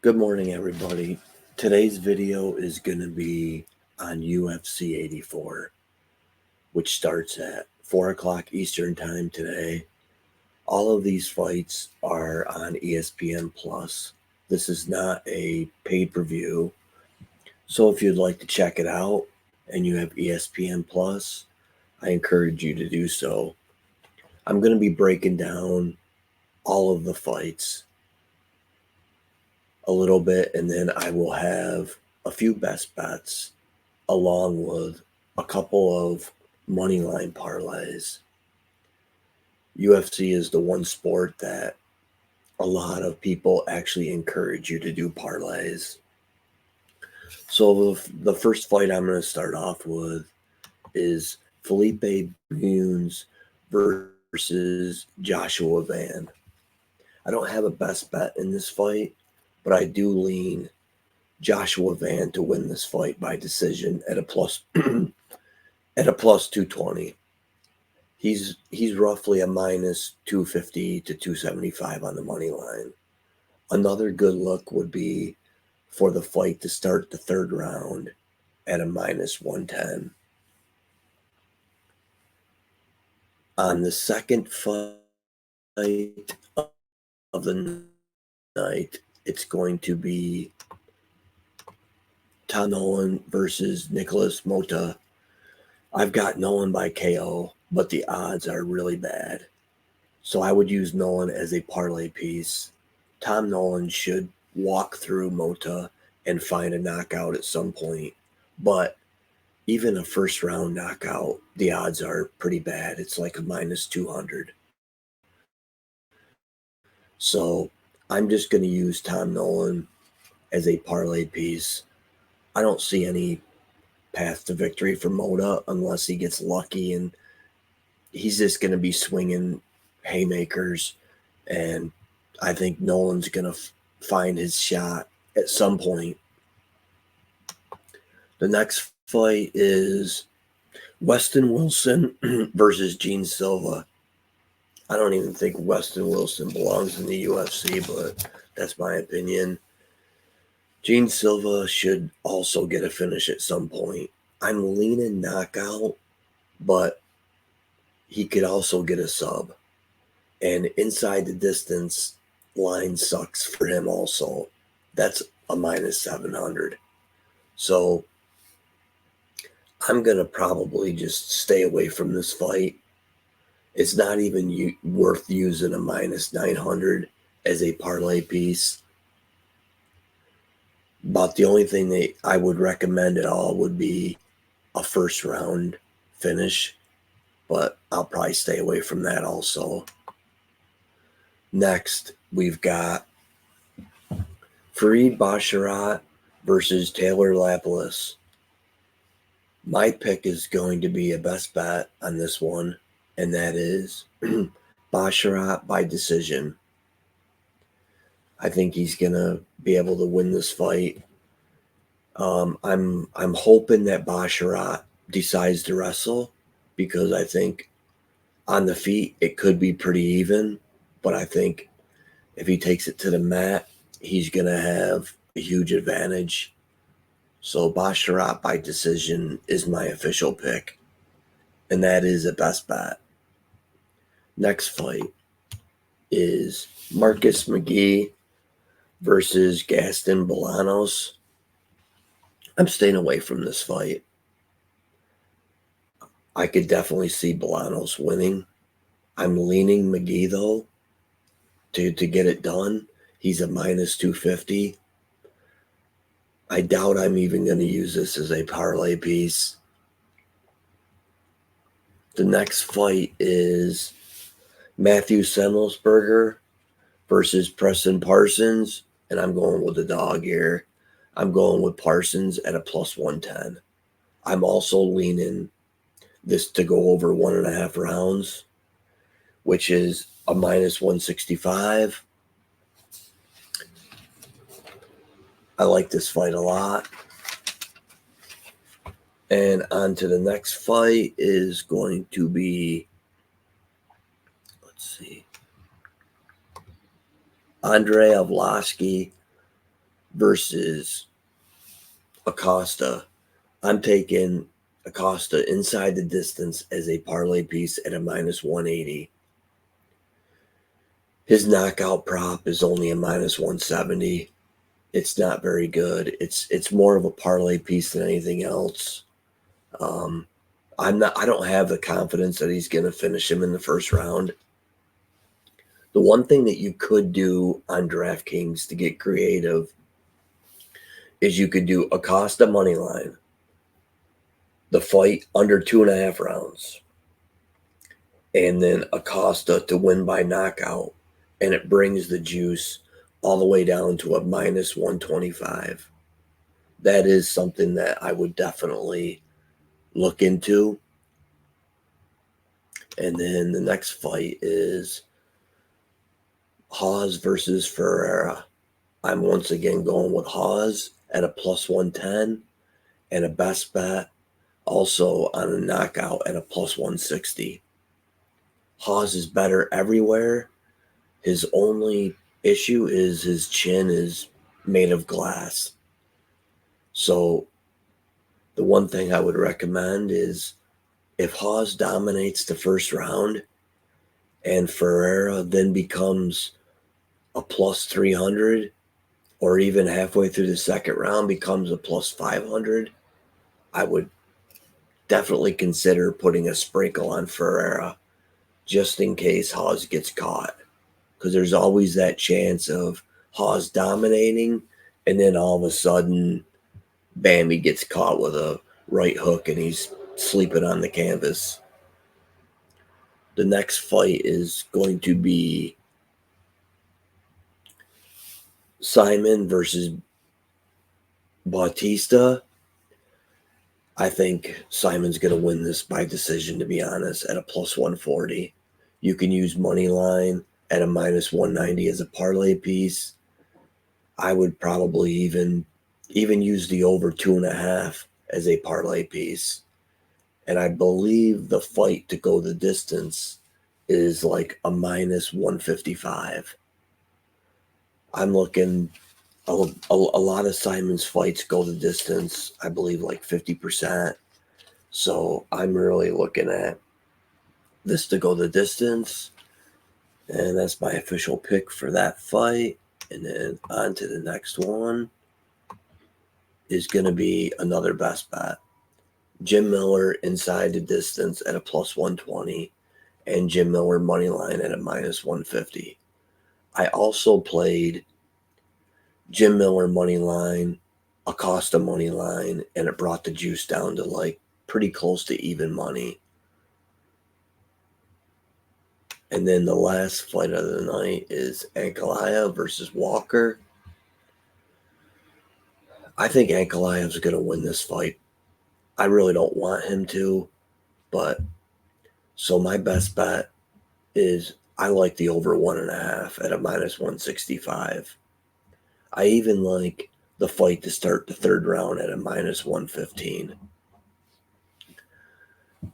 Good morning, everybody. Today's video is going to be on UFC 84, which starts at 4 o'clock Eastern Time today. All of these fights are on ESPN Plus. This is not a paid per view. So if you'd like to check it out and you have ESPN Plus, I encourage you to do so. I'm going to be breaking down all of the fights a little bit, and then I will have a few best bets along with a couple of money line parlays. UFC is the one sport that a lot of people actually encourage you to do parlays. So the first fight I'm going to start off with is Felipe Bunes versus Joshua Van. I don't have a best bet in this fight, but I do lean Joshua Van to win this fight by decision at a plus at a plus 220. He's roughly a minus 250 to 275 on the money line. Another good look would be for the fight to start the third round at a minus 110. On the second fight of the night, it's going to be Tom Nolan versus Nicholas Mota. I've got Nolan by KO, but the odds are really bad. So I would use Nolan as a parlay piece. Tom Nolan should walk through Mota and find a knockout at some point. But even a first round knockout, the odds are pretty bad. It's like a minus 200. So I'm just going to use Tom Nolan as a parlay piece. I don't see any path to victory for Mota unless he gets lucky, and he's just going to be swinging haymakers. And I think Nolan's going to find his shot at some point. The next fight is Weston Wilson versus Gene Silva. I don't even think Weston Wilson belongs in the UFC, but that's my opinion. Gene Silva should also get a finish at some point. I'm leaning knockout, but he could also get a sub. And inside the distance line sucks for him also. That's a minus 700. So I'm going to probably just stay away from this fight. It's not even worth using a minus 900 as a parlay piece. But the only thing that I would recommend at all would be a first round finish. But I'll probably stay away from that also. Next, we've got Farid Basharat versus Taylor Lapilus. My pick is going to be a best bet on this one, and that is Basharat by decision. I think he's gonna be able to win this fight. I'm hoping that Basharat decides to wrestle, because I think on the feet it could be pretty even, but I think if he takes it to the mat, he's gonna have a huge advantage. So Basharat by decision is my official pick, and that is a best bet. Next fight is Marcus McGee versus Gaston Bolanos. I'm staying away from this fight. I could definitely see Bolanos winning. I'm leaning McGee though to get it done. He's a minus 250. I doubt I'm even going to use this as a parlay piece. The next fight is Matthew Semmelsberger versus Preston Parsons, and I'm going with the dog here. I'm going with Parsons at a plus 110. I'm also leaning this to go over 1.5 rounds, which is a minus 165. I like this fight a lot. And on to the next fight is going to be, let's see, Andrei Arlovski versus Acosta. I'm taking Acosta inside the distance as a parlay piece at a minus 180. His knockout prop is only a minus 170. It's not very good. It's more of a parlay piece than anything else. I don't have the confidence that he's going to finish him in the first round. The one thing that you could do on DraftKings to get creative is you could do Acosta money line, the fight under 2.5 rounds, and then Acosta to win by knockout, and it brings the juice all the way down to a minus 125. That is something that I would definitely look into. And then the next fight is Hawes versus Ferreira. I'm once again going with Hawes at a plus 110 and a best bet also on a knockout at a plus 160. Hawes is better everywhere. His only issue is his chin is made of glass. So the one thing I would recommend is if Hawes dominates the first round and Ferreira then becomes a plus 300 or even halfway through the second round becomes a plus 500, I would definitely consider putting a sprinkle on Ferreira just in case Hawes gets caught. Because there's always that chance of Hawes dominating and then all of a sudden, bam, he gets caught with a right hook and he's sleeping on the canvas. The next fight is going to be Simon versus Bautista. I think Simon's going to win this by decision, to be honest, at a plus 140. You can use money line at a minus 190 as a parlay piece. I would probably even use the over 2.5 as a parlay piece. And I believe the fight to go the distance is like a minus 155. I'm looking, a lot of Simon's fights go the distance, I believe like 50%. So I'm really looking at this to go the distance. And that's my official pick for that fight. And then on to the next one is going to be another best bet. Jim Miller inside the distance at a plus 120 and Jim Miller money line at a minus 150. I also played Jim Miller money line, Acosta money line, and it brought the juice down to like pretty close to even money. And then the last fight of the night is Ankalaev versus Walker. I think Ankalaev's going to win this fight. I really don't want him to, but so my best bet is I like the over 1.5 at a minus 165. I even like the fight to start the third round at a minus 115.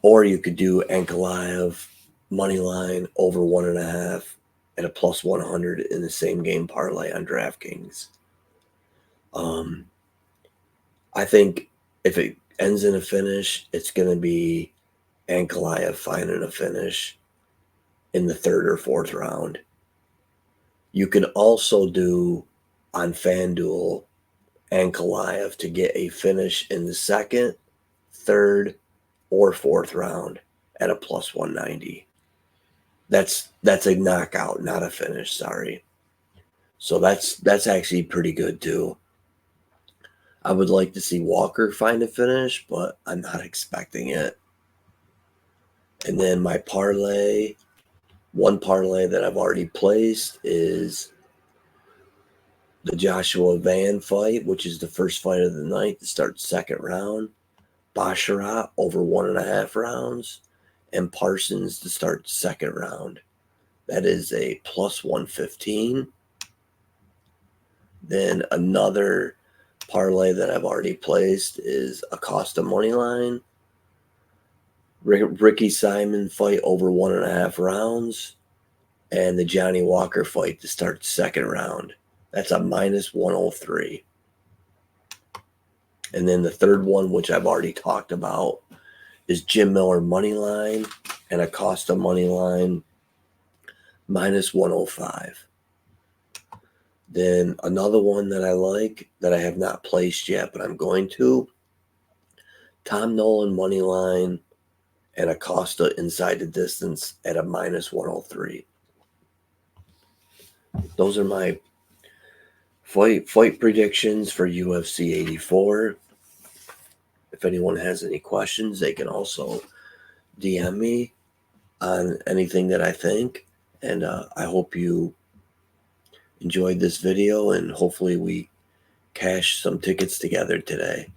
Or you could do Ankalaev money line over 1.5 at a plus 100 in the same game parlay on DraftKings. I think if it ends in a finish, it's going to be Ankalaev finding a finish in the third or fourth round. You can also do on FanDuel Ankalaev to get a finish in the second, third, or fourth round at a plus 190. That's a knockout, not a finish, sorry. So that's actually pretty good too. I would like to see Walker find a finish, but I'm not expecting it. And then my parlay, one parlay that I've already placed is the Joshua Van fight, which is the first fight of the night to start second round. Basharat over 1.5 rounds. And Parsons to start second round. That is a plus 115. Then another parlay that I've already placed is Acosta money line. Ricky Simon fight over 1.5 rounds. And the Johnny Walker fight to start second round. That's a minus 103. And then the third one, which I've already talked about, is Jim Miller money line and Acosta money line minus 105. Then another one that I like that I have not placed yet, but I'm going to, Tom Nolan money line and Acosta inside the distance at a minus 103. Those are my fight predictions for UFC 84. If anyone has any questions, they can also DM me on anything that I think. And I hope you enjoyed this video, and hopefully we cash some tickets together today.